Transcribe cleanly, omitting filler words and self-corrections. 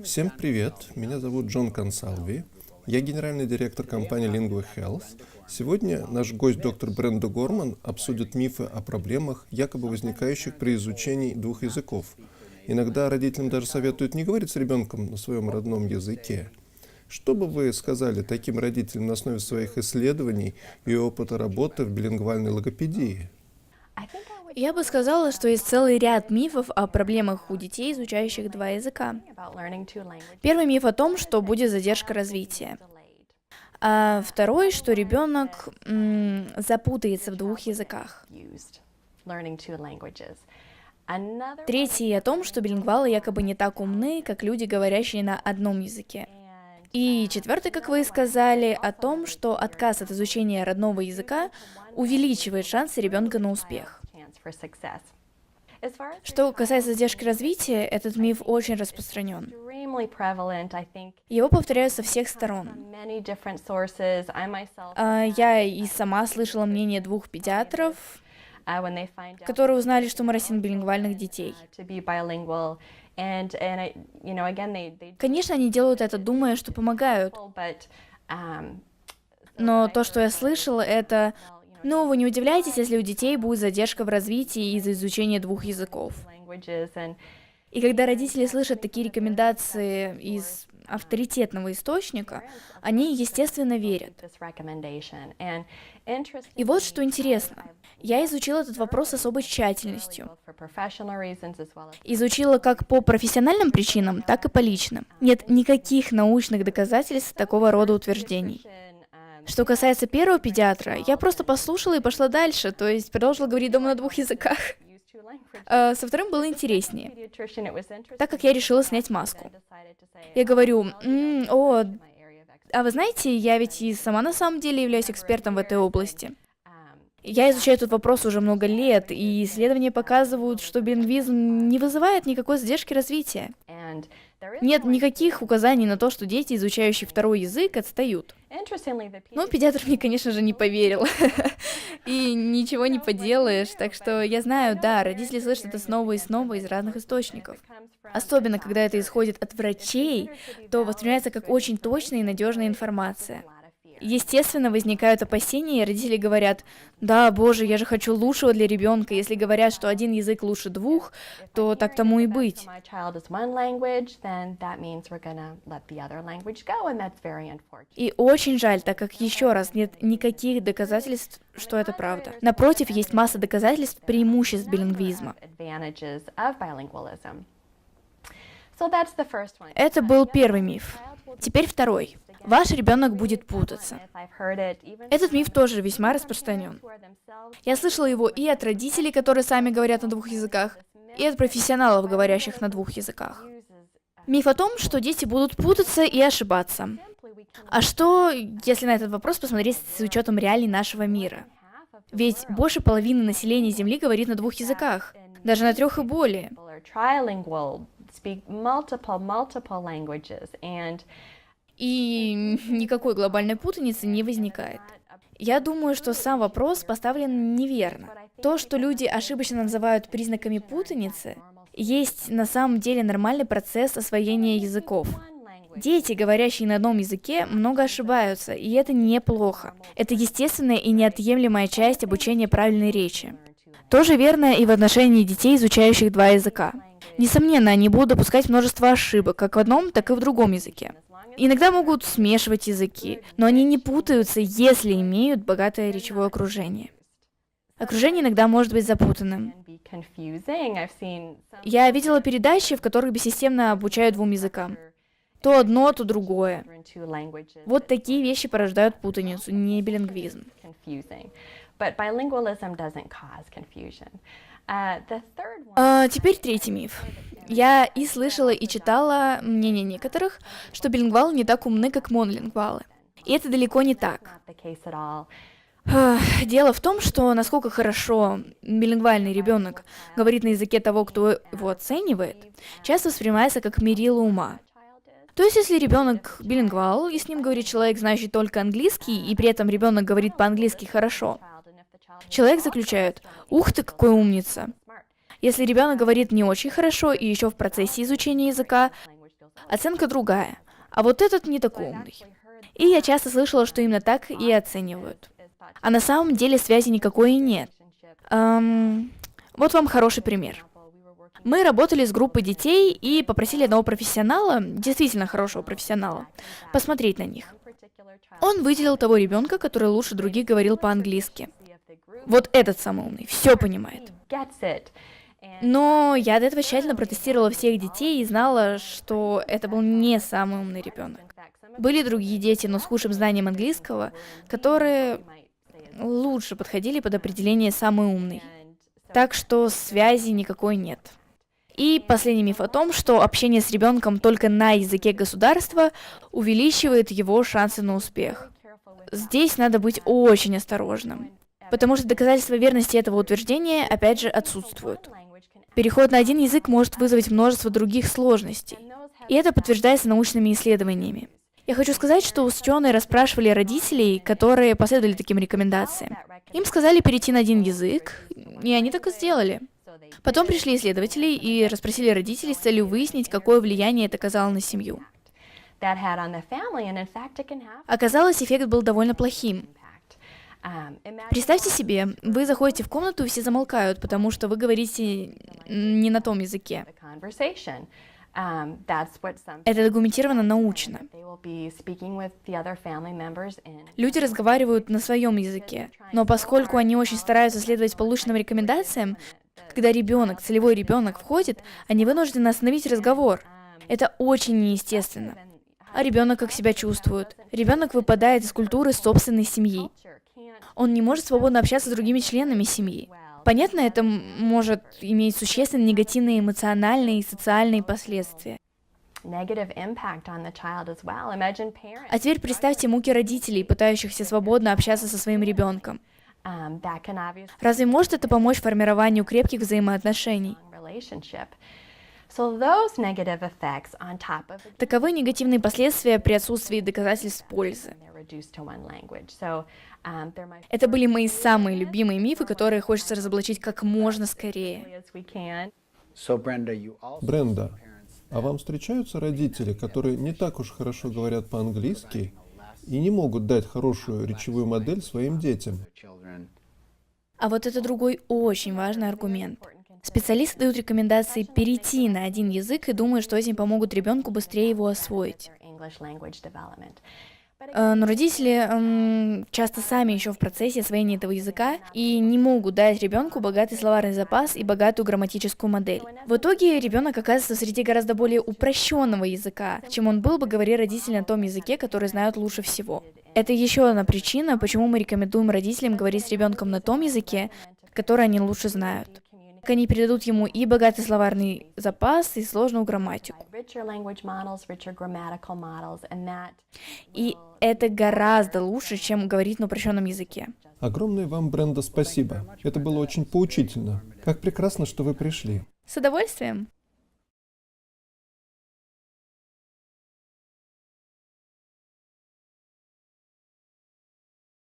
Всем привет, меня зовут Джон Консалви, я генеральный директор компании Lingua Health. Сегодня наш гость доктор Бренда Горман обсудит мифы о проблемах, якобы возникающих при изучении двух языков. Иногда родителям даже советуют не говорить с ребенком на своем родном языке. Что бы вы сказали таким родителям на основе своих исследований и опыта работы в билингвальной логопедии? Я бы сказала, что есть целый ряд мифов о проблемах у детей, изучающих два языка. Первый миф о том, что будет задержка развития. А второй, что ребенок запутается в двух языках. Третий о том, что билингвалы якобы не так умны, как люди, говорящие на одном языке. И четвертый, как вы и сказали, о том, что отказ от изучения родного языка увеличивает шансы ребенка на успех. Что касается задержки развития, этот миф очень распространен. Его повторяют со всех сторон. Я и сама слышала мнение двух педиатров, которые узнали, что мы растим билингвальных детей. Конечно, они делают это, думая, что помогают. Но то, что я слышала, это... вы не удивляйтесь, если у детей будет задержка в развитии из-за изучения двух языков. И когда родители слышат такие рекомендации из авторитетного источника, они, естественно, верят. И вот что интересно. Я изучила этот вопрос с особой тщательностью. Изучила как по профессиональным причинам, так и по личным. Нет никаких научных доказательств такого рода утверждений. Что касается первого педиатра, я просто послушала и пошла дальше, то есть продолжила говорить дома на двух языках. Со вторым было интереснее, так как я решила снять маску. Я говорю, а вы знаете, я ведь и сама на самом деле являюсь экспертом в этой области. Я изучаю этот вопрос уже много лет, и исследования показывают, что билингвизм не вызывает никакой задержки развития. Нет никаких указаний на то, что дети, изучающие второй язык, отстают. Но педиатр мне, конечно же, не поверил. И ничего не поделаешь. Так что я знаю, да, родители слышат это снова и снова из разных источников. Особенно, когда это исходит от врачей, то воспринимается как очень точная и надежная информация. Естественно, возникают опасения, и родители говорят, да, боже, я же хочу лучшего для ребенка. Если говорят, что один язык лучше двух, то так тому и быть. И очень жаль, так как, еще раз, нет никаких доказательств, что это правда. Напротив, есть масса доказательств преимуществ билингвизма. Это был первый миф. Теперь второй. Ваш ребенок будет путаться. Этот миф тоже весьма распространен. Я слышала его и от родителей, которые сами говорят на двух языках, и от профессионалов, говорящих на двух языках. Миф о том, что дети будут путаться и ошибаться. А что, если на этот вопрос посмотреть с учетом реалий нашего мира? Ведь больше половины населения Земли говорит на двух языках, даже на 3 и более. И никакой глобальной путаницы не возникает. Я думаю, что сам вопрос поставлен неверно. То, что люди ошибочно называют признаками путаницы, есть на самом деле нормальный процесс освоения языков. Дети, говорящие на одном языке, много ошибаются, и это неплохо. Это естественная и неотъемлемая часть обучения правильной речи. Тоже верно и в отношении детей, изучающих два языка. Несомненно, они будут допускать множество ошибок, как в одном, так и в другом языке. Иногда могут смешивать языки, но они не путаются, если имеют богатое речевое окружение. Окружение иногда может быть запутанным. Я видела передачи, в которых бессистемно обучают 2 языкам. То одно, то другое. Вот такие вещи порождают путаницу, не билингвизм. Теперь третий миф. Я и слышала, и читала мнение некоторых, что билингвалы не так умны, как монолингвалы. И это далеко не так. Дело в том, что насколько хорошо билингвальный ребенок говорит на языке того, кто его оценивает, часто воспринимается как мерило ума. То есть, если ребенок билингвал, и с ним говорит человек, знающий только английский, и при этом ребенок говорит по-английски хорошо, человек заключает: «Ух ты, какой умница!» Если ребенок говорит не очень хорошо и еще в процессе изучения языка, Оценка другая. А вот этот не такой умный. И я часто слышала, что именно так и оценивают. А на самом деле связи никакой и нет. Вот вам хороший пример. Мы работали с группой детей и попросили одного профессионала, действительно хорошего профессионала, посмотреть на них. Он выделил того ребенка, который лучше других говорил по-английски. Вот этот самый умный, все понимает. Но я до этого тщательно протестировала всех детей и знала, что это был не самый умный ребенок. Были другие дети, но с худшим знанием английского, которые лучше подходили под определение «самый умный». Так что связи никакой нет. И последний миф о том, что общение с ребенком только на языке государства увеличивает его шансы на успех. Здесь надо быть очень осторожным, потому что доказательства верности этого утверждения, опять же, отсутствуют. Переход на один язык может вызвать множество других сложностей, и это подтверждается научными исследованиями. Я хочу сказать, что ученые расспрашивали родителей, которые последовали таким рекомендациям. Им сказали перейти на один язык, и они так и сделали. Потом пришли исследователи и расспросили родителей с целью выяснить, какое влияние это оказало на семью. Оказалось, эффект был довольно плохим. Представьте себе, вы заходите в комнату, и все замолкают, потому что вы говорите не на том языке. Это документировано научно. Люди разговаривают на своем языке, но поскольку они очень стараются следовать полученным рекомендациям, когда ребенок, целевой ребенок входит, они вынуждены остановить разговор. Это очень неестественно. А ребенок как себя чувствует? Ребенок выпадает из культуры собственной семьи. Он не может свободно общаться с другими членами семьи. Понятно, это может иметь существенные негативные эмоциональные и социальные последствия. А теперь представьте муки родителей, пытающихся свободно общаться со своим ребенком. Разве может это помочь формированию крепких взаимоотношений? Таковы негативные последствия при отсутствии доказательств пользы. Это были мои самые любимые мифы, которые хочется разоблачить как можно скорее. Бренда, а вам встречаются родители, которые не так уж хорошо говорят по-английски и не могут дать хорошую речевую модель своим детям? А вот это другой очень важный аргумент. Специалисты дают рекомендации перейти на один язык и думают, что этим помогут ребенку быстрее его освоить. Но родители часто сами еще в процессе освоения этого языка и не могут дать ребенку богатый словарный запас и богатую грамматическую модель. В итоге ребенок оказывается среди гораздо более упрощенного языка, чем он был бы, говоря родители на том языке, который знают лучше всего. Это еще одна причина, почему мы рекомендуем родителям говорить с ребенком на том языке, который они лучше знают. Они передадут ему и богатый словарный запас, и сложную грамматику. И это гораздо лучше, чем говорить на упрощенном языке. Огромное вам, Бренда, спасибо. Это было очень поучительно. Как прекрасно, что вы пришли. С удовольствием.